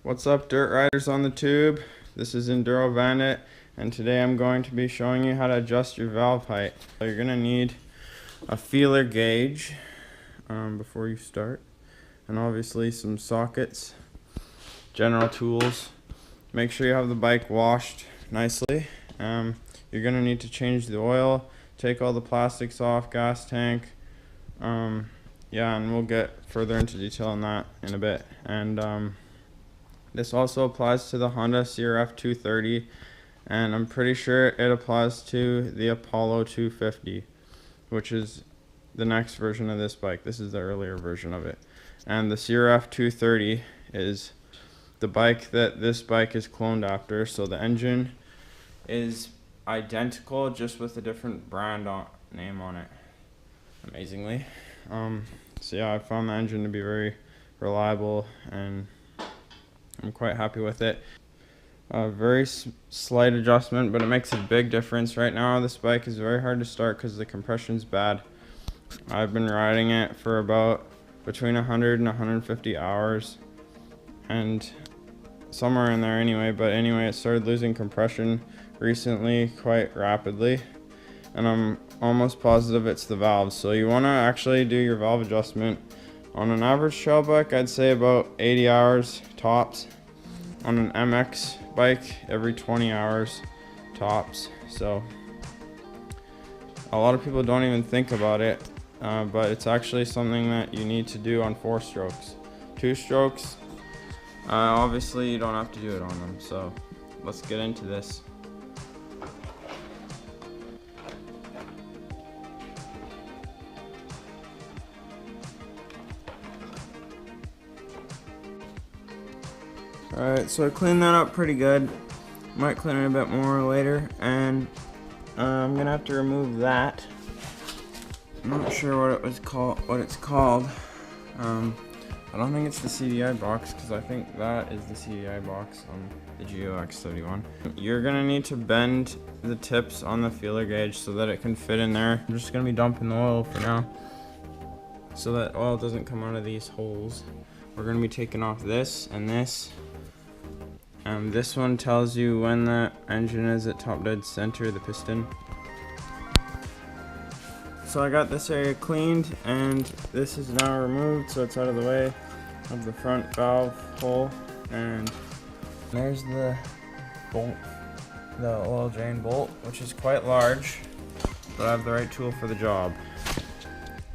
What's up, dirt riders on the tube? This is Enduro Bandit, and today I'm going to be showing you how to adjust your valve height. So you're going to need a feeler gauge before you start, and obviously some sockets, general tools. Make sure you have the bike washed nicely. You're going to need to change the oil, take all the plastics off, gas tank. Yeah, and we'll get further into detail on that in a bit. And this also applies to the Honda CRF230, and I'm pretty sure it applies to the Apollo 250, which is the next version of this bike. This is the earlier version of it. And the CRF230 is the bike that this bike is cloned after, so the engine is identical, just with a different brand name on it, amazingly. So yeah, I found the engine to be very reliable, and I'm quite happy with it. Very slight adjustment, but it makes a big difference. Right now this bike is very hard to start because the compression's bad. I've been riding it for about between 100 and 150 hours, and somewhere in there anyway. But anyway, it started losing compression recently quite rapidly, and I'm almost positive it's the valves. So you want to actually do your valve adjustment on an average trail bike. I'd say about 80 hours tops. On an MX bike, every 20 hours tops. So a lot of people don't even think about it, but it's actually something that you need to do on 4 strokes. 2 strokes, obviously you don't have to do it on them. So let's get into this. Alright, so I cleaned that up pretty good. Might clean it a bit more later, and I'm gonna have to remove that. I'm not sure what it's called. I don't think it's the CDI box, because I think that is the CDI box on the X31. You're gonna need to bend the tips on the feeler gauge so that it can fit in there. I'm just gonna be dumping the oil for now, so that oil doesn't come out of these holes. We're gonna be taking off this and this. This one tells you when the engine is at top dead center, the piston. So I got this area cleaned, and this is now removed, so it's out of the way of the front valve hole. And there's the bolt, the oil drain bolt, which is quite large, but I have the right tool for the job.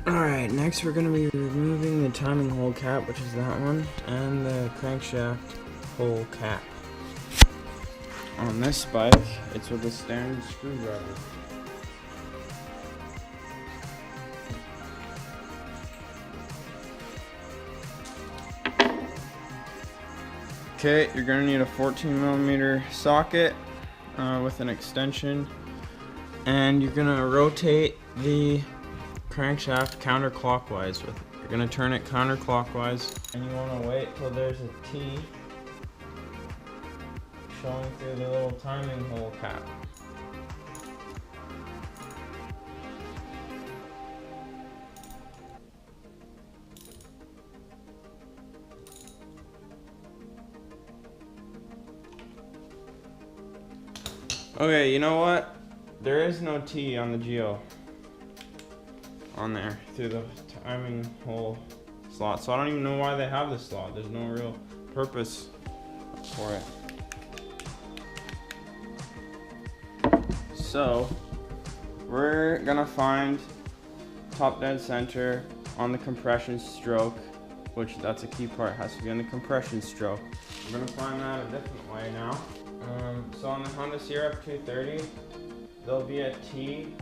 Alright, next we're going to be removing the timing hole cap, which is that one, and the crankshaft hole cap. On this bike, it's with a standard screwdriver. Okay, you're going to need a 14mm socket with an extension, and you're going to rotate the crankshaft counterclockwise with it. You're going to turn it counterclockwise, and you want to wait till there's a T showing through the little timing hole cap. Okay, you know what? There is no T on the Geo on there through the timing hole slot, so I don't even know why they have this slot. There's no real purpose for it. So we're gonna find top dead center on the compression stroke, which that's a key part, has to be on the compression stroke. We're gonna find that a different way now. So on the Honda CRF230, there'll be a T.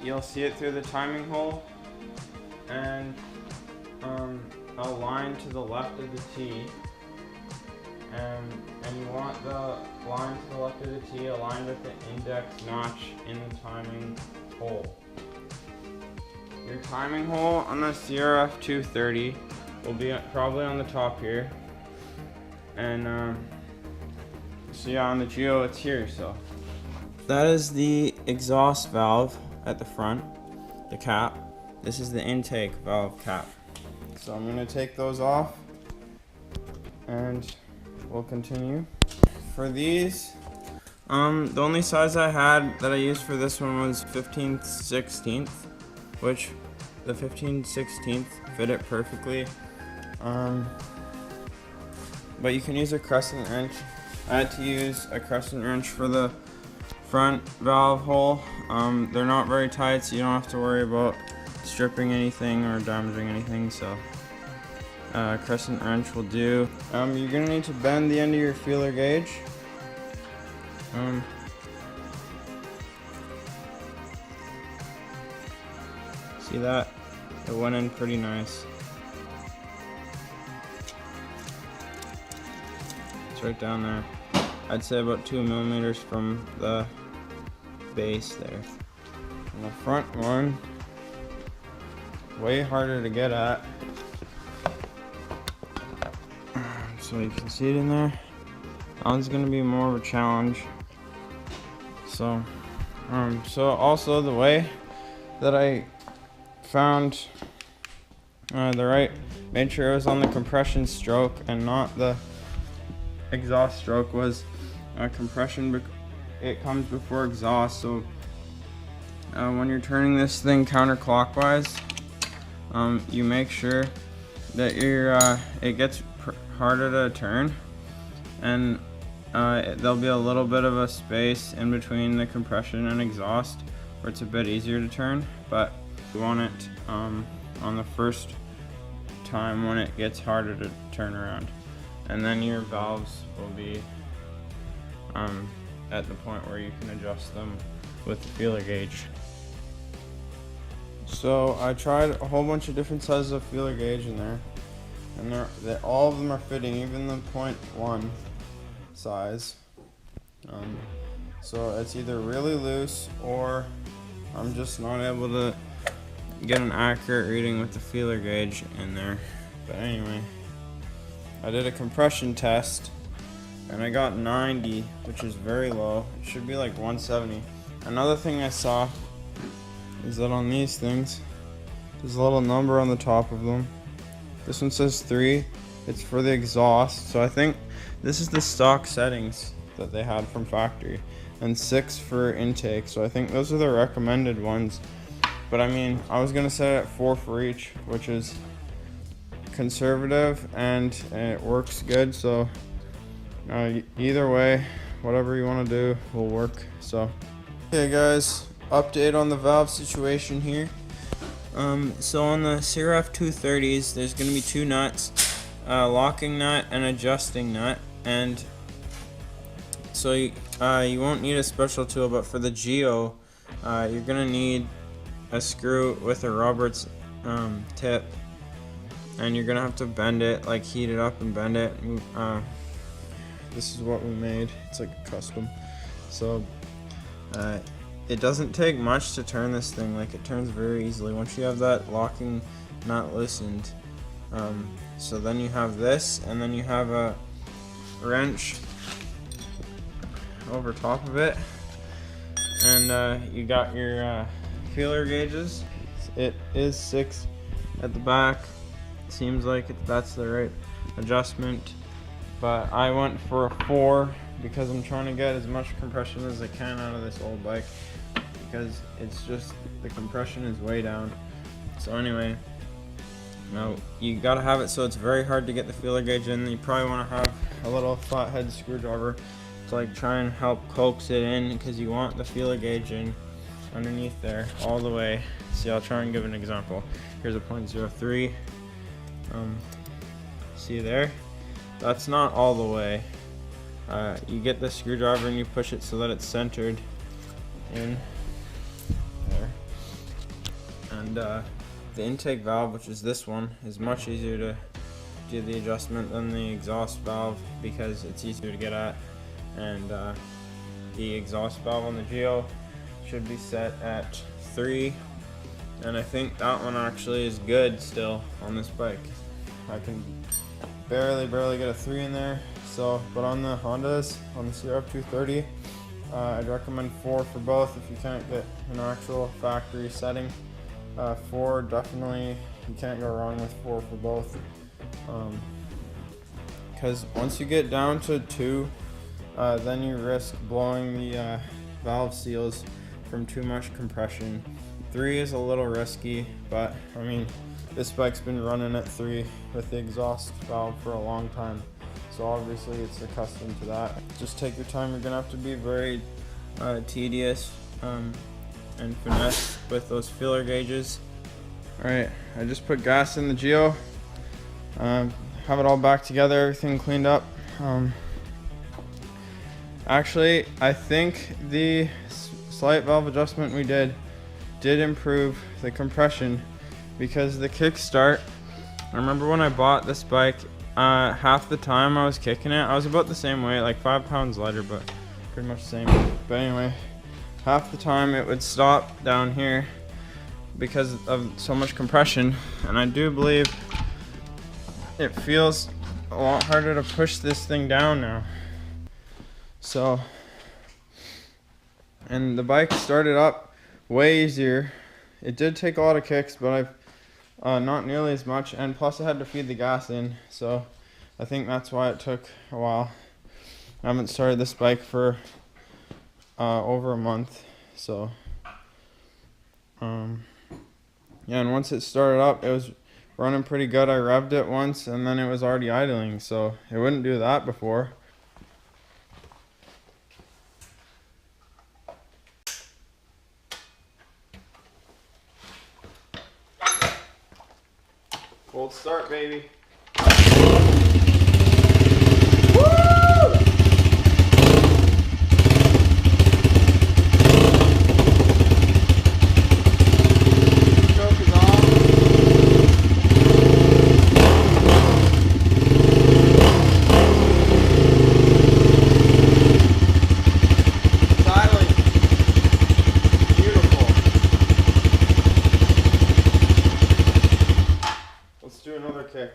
You'll see it through the timing hole, and a line to the left of the T, and you want the line to the left of the T aligned with the index notch in the timing hole. Your timing hole on the CRF230 will be probably on the top here, and so yeah, on the Geo it's here. So that is the exhaust valve at the front, the cap. This is the intake valve cap. So I'm going to take those off and we'll continue. For these, the only size I had that I used for this one was 15/16, which the 15/16 fit it perfectly. But you can use a crescent wrench. I had to use a crescent wrench for the front valve hole. They're not very tight, so you don't have to worry about stripping anything or damaging anything, so crescent wrench will do. You're gonna need to bend the end of your feeler gauge. See that? It went in pretty nice. It's right down there. I'd say about 2 millimeters from the base there. And the front one, way harder to get at. So you can see it in there. That one's gonna be more of a challenge. So also the way that I found made sure it was on the compression stroke and not the exhaust stroke was compression. It comes before exhaust, so when you're turning this thing counterclockwise, you make sure that it gets harder to turn, and there'll be a little bit of a space in between the compression and exhaust where it's a bit easier to turn, but you want it on the first time when it gets harder to turn around, and then your valves will be at the point where you can adjust them with the feeler gauge. So I tried a whole bunch of different sizes of feeler gauge in there, and all of them are fitting, even the 0.1 size. So it's either really loose or I'm just not able to get an accurate reading with the feeler gauge in there. But anyway, I did a compression test and I got 90, which is very low. It should be like 170. Another thing I saw is that on these things, there's a little number on the top of them. This one says 3. It's for the exhaust, so I think this is the stock settings that they had from factory, and 6 for intake, so I think those are the recommended ones. But I mean, I was gonna set it at 4 for each, which is conservative and it works good, so either way, whatever you want to do will work. So okay guys, update on the valve situation here. So on the CRF230s, there's going to be 2 nuts, a locking nut and adjusting nut, and so you won't need a special tool, but for the Geo, you're going to need a screw with a rubber tip, and you're going to have to bend it, like heat it up and bend it. This is what we made. It's like a custom. So it doesn't take much to turn this thing. Like, it turns very easily once you have that locking nut loosened. So then you have this, and then you have a wrench over top of it, and you got your feeler gauges. It is 6 at the back. Seems like that's the right adjustment, but I went for a 4 because I'm trying to get as much compression as I can out of this old bike, because it's just, the compression is way down. So anyway, now you gotta have it so it's very hard to get the feeler gauge in. You probably want to have a little flathead screwdriver to like try and help coax it in, because you want the feeler gauge in underneath there all the way. See, I'll try and give an example. Here's a 0.03. See there? That's not all the way. You get the screwdriver and you push it so that it's centered in there. And the intake valve, which is this one, is much easier to do the adjustment than the exhaust valve because it's easier to get at. And the exhaust valve on the Geo should be set at 3. And I think that one actually is good still on this bike. I can barely get a 3 in there. So, but on the Hondas, on the CRF230, I'd recommend 4 for both if you can't get an actual factory setting. 4 definitely, you can't go wrong with 4 for both. because once you get down to 2, then you risk blowing the valve seals from too much compression. 3 is a little risky, but I mean, this bike's been running at 3 with the exhaust valve for a long time, so obviously it's accustomed to that. Just take your time. You're gonna have to be very tedious and finesse with those feeler gauges. Alright, I just put gas in the Geo, have it all back together, everything cleaned up. Actually, I think the slight valve adjustment we did improve the compression, because the kickstart, I remember when I bought this bike, half the time I was kicking it, I was about the same weight, like 5 pounds lighter, but pretty much the same. But anyway, half the time it would stop down here because of so much compression, and I do believe it feels a lot harder to push this thing down now. So, and the bike started up way easier. It did take a lot of kicks, but not nearly as much, and plus I had to feed the gas in, so I think that's why it took a while. I haven't started this bike for over a month, so yeah, and once it started up, it was running pretty good. I revved it once and then it was already idling, so it wouldn't do that before. Cold start, baby. Do another kick.